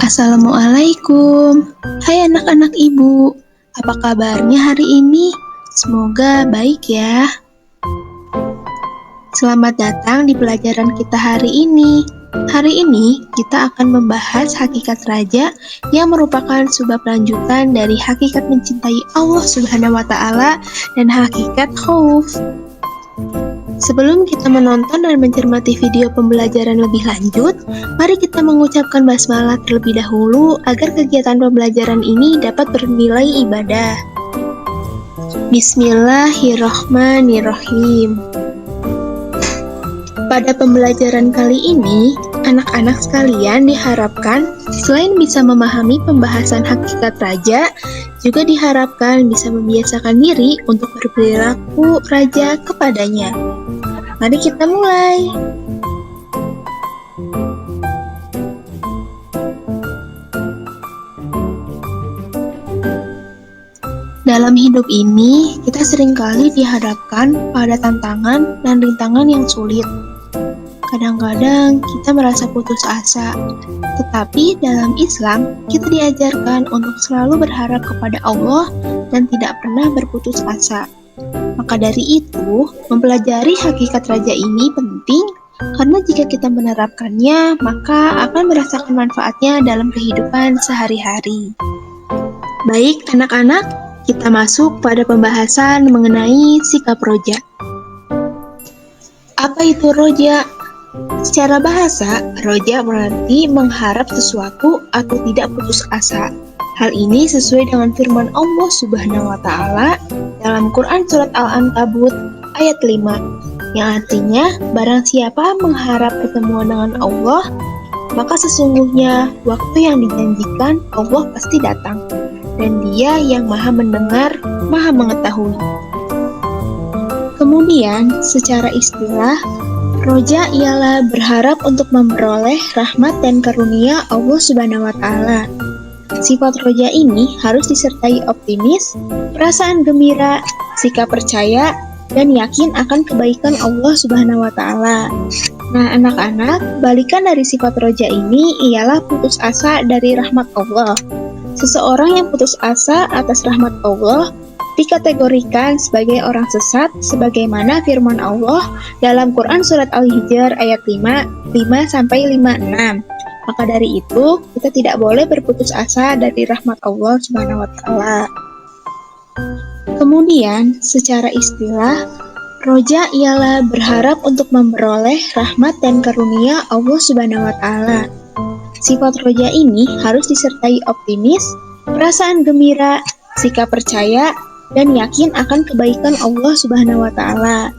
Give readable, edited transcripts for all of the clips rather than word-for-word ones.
Assalamualaikum. Hai anak-anak ibu, apa kabarnya hari ini? Semoga baik ya. Selamat datang di pelajaran kita hari ini. Hari ini kita akan membahas hakikat raja yang merupakan sebuah lanjutan dari hakikat mencintai Allah Subhanahu wa Ta'ala dan hakikat khauf. Sebelum kita menonton dan mencermati video pembelajaran lebih lanjut, mari kita mengucapkan basmalah terlebih dahulu agar kegiatan pembelajaran ini dapat bernilai ibadah. Bismillahirrahmanirrahim. Pada pembelajaran kali ini, anak-anak sekalian diharapkan selain bisa memahami pembahasan hakikat raja, juga diharapkan bisa membiasakan diri untuk berperilaku raja kepadanya. Mari kita mulai. Dalam hidup ini, kita seringkali dihadapkan pada tantangan dan rintangan yang sulit. Kadang-kadang kita merasa putus asa, tetapi dalam Islam, kita diajarkan untuk selalu berharap kepada Allah dan tidak pernah berputus asa. Maka dari itu, mempelajari hakikat raja ini penting karena jika kita menerapkannya, maka akan merasakan manfaatnya dalam kehidupan sehari-hari. Baik anak-anak, kita masuk pada pembahasan mengenai sikap roja. Apa itu roja? Secara bahasa, roja berarti mengharap sesuatu atau tidak putus asa. Hal ini sesuai dengan firman Allah Subhanahu wa Ta'ala dalam Quran Surat Al-Ankabut ayat 5, yang artinya, barang siapa mengharap pertemuan dengan Allah, maka sesungguhnya waktu yang dijanjikan Allah pasti datang, dan Dia yang maha mendengar, maha mengetahui. Kemudian, secara istilah, roja ialah berharap untuk memperoleh rahmat dan karunia Allah Subhanahu wa Ta'ala. Sifat roja ini harus disertai optimis, perasaan gembira, sikap percaya, dan yakin akan kebaikan Allah Subhanahu wa Ta'ala. Nah, anak-anak, balikan dari sifat roja ini ialah putus asa dari rahmat Allah. Seseorang yang putus asa atas rahmat Allah dikategorikan sebagai orang sesat sebagaimana firman Allah dalam Quran Surat Al-Hijr ayat 5-56. Maka dari itu, kita tidak boleh berputus asa dari rahmat Allah Subhanahu wa Ta'ala. Kemudian, secara istilah, roja ialah berharap untuk memperoleh rahmat dan karunia Allah Subhanahu wa Ta'ala. Sifat roja ini harus disertai optimis, perasaan gembira, sikap percaya, dan yakin akan kebaikan Allah Subhanahu wa Ta'ala.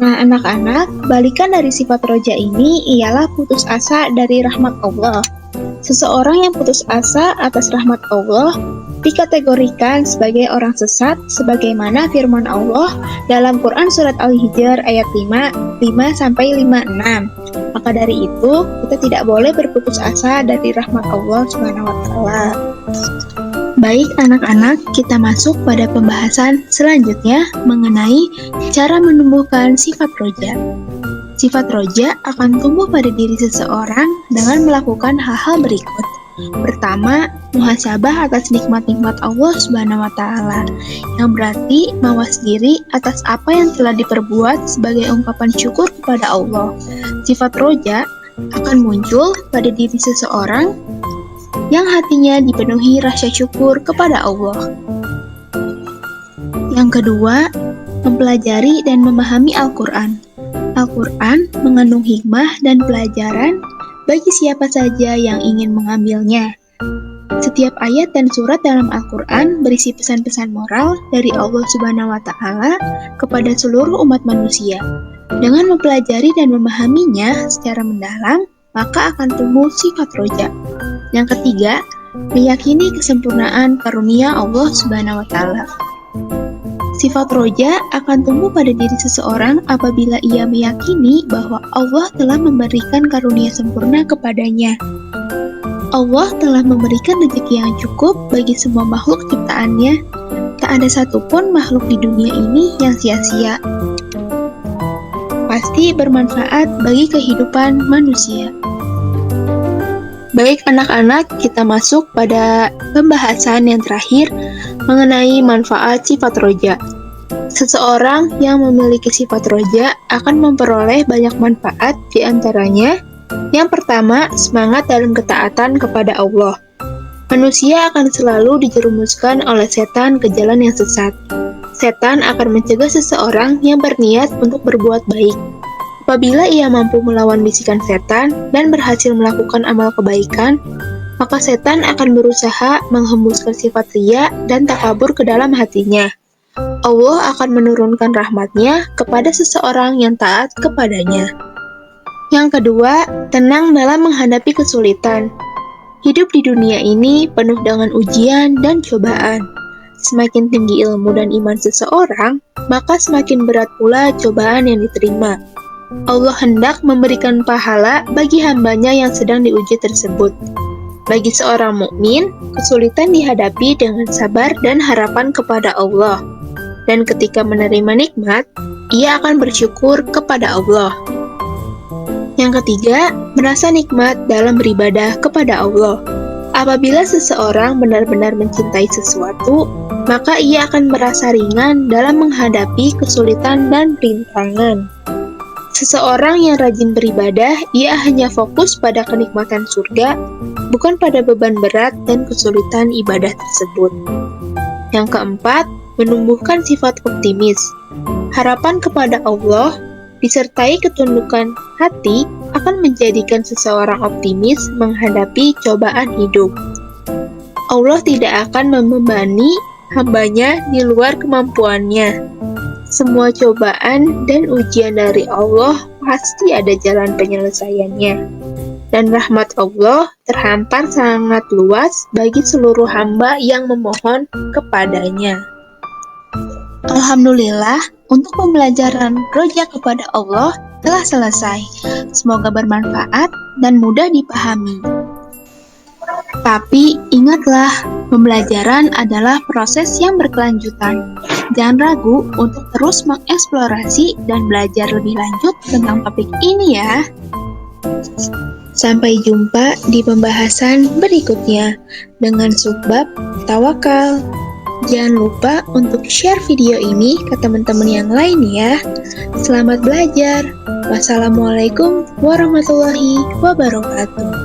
Nah, anak-anak, balikan dari sifat roja ini ialah putus asa dari rahmat Allah. Seseorang yang putus asa atas rahmat Allah dikategorikan sebagai orang sesat sebagaimana firman Allah dalam Quran Surat Al-Hijr ayat 5-56. Maka dari itu, kita tidak boleh berputus asa dari rahmat Allah Subhanahu wa Ta'ala. Baik anak-anak, kita masuk pada pembahasan selanjutnya mengenai cara menumbuhkan sifat roja. Sifat roja akan tumbuh pada diri seseorang dengan melakukan hal-hal berikut. Pertama, muhasabah atas nikmat-nikmat Allah Subhanahu wa Ta'ala, yang berarti mawas diri atas apa yang telah diperbuat sebagai ungkapan syukur kepada Allah. Sifat roja akan muncul pada diri seseorang yang hatinya dipenuhi rasa syukur kepada Allah. Yang kedua, mempelajari dan memahami Al-Quran. Al-Quran mengandung hikmah dan pelajaran bagi siapa saja yang ingin mengambilnya. Setiap ayat dan surat dalam Al-Quran berisi pesan-pesan moral dari Allah Subhanahu wa Ta'ala kepada seluruh umat manusia. Dengan mempelajari dan memahaminya secara mendalam, maka akan tumbuh sifat roja. Yang ketiga, meyakini kesempurnaan karunia Allah Subhanahu wa Ta'ala. Sifat roja akan tumbuh pada diri seseorang apabila ia meyakini bahwa Allah telah memberikan karunia sempurna kepadanya. Allah telah memberikan rezeki yang cukup bagi semua makhluk ciptaannya. Tak ada satupun makhluk di dunia ini yang sia-sia. Pasti bermanfaat bagi kehidupan manusia. Baik anak-anak, kita masuk pada pembahasan yang terakhir mengenai manfaat sifat roja. Seseorang yang memiliki sifat roja akan memperoleh banyak manfaat, di antaranya yang pertama, semangat dalam ketaatan kepada Allah. Manusia akan selalu dijerumuskan oleh setan ke jalan yang sesat. Setan akan mencegah seseorang yang berniat untuk berbuat baik. Apabila ia mampu melawan bisikan setan dan berhasil melakukan amal kebaikan, maka setan akan berusaha menghembuskan sifat ria dan takabur ke dalam hatinya. Allah akan menurunkan rahmat-Nya kepada seseorang yang taat kepadanya. Yang kedua, tenang dalam menghadapi kesulitan. Hidup di dunia ini penuh dengan ujian dan cobaan. Semakin tinggi ilmu dan iman seseorang, maka semakin berat pula cobaan yang diterima. Allah hendak memberikan pahala bagi hambanya yang sedang diuji tersebut. Bagi seorang mukmin, kesulitan dihadapi dengan sabar dan harapan kepada Allah. Dan ketika menerima nikmat, ia akan bersyukur kepada Allah. Yang ketiga, merasa nikmat dalam beribadah kepada Allah. Apabila seseorang benar-benar mencintai sesuatu, maka ia akan merasa ringan dalam menghadapi kesulitan dan rintangan. Seseorang yang rajin beribadah, ia hanya fokus pada kenikmatan surga, bukan pada beban berat dan kesulitan ibadah tersebut. Yang keempat, menumbuhkan sifat optimis. Harapan kepada Allah disertai ketundukan hati akan menjadikan seseorang optimis menghadapi cobaan hidup. Allah tidak akan membebani hambanya di luar kemampuannya. Semua cobaan dan ujian dari Allah pasti ada jalan penyelesaiannya. Dan rahmat Allah terhampar sangat luas bagi seluruh hamba yang memohon kepadanya. Alhamdulillah, untuk pembelajaran roja kepada Allah telah selesai. Semoga bermanfaat dan mudah dipahami. Tapi ingatlah, pembelajaran adalah proses yang berkelanjutan. Jangan ragu untuk terus mengeksplorasi dan belajar lebih lanjut tentang topik ini ya. Sampai jumpa di pembahasan berikutnya dengan subbab tawakal. Jangan lupa untuk share video ini ke teman-teman yang lain ya. Selamat belajar. Wassalamualaikum warahmatullahi wabarakatuh.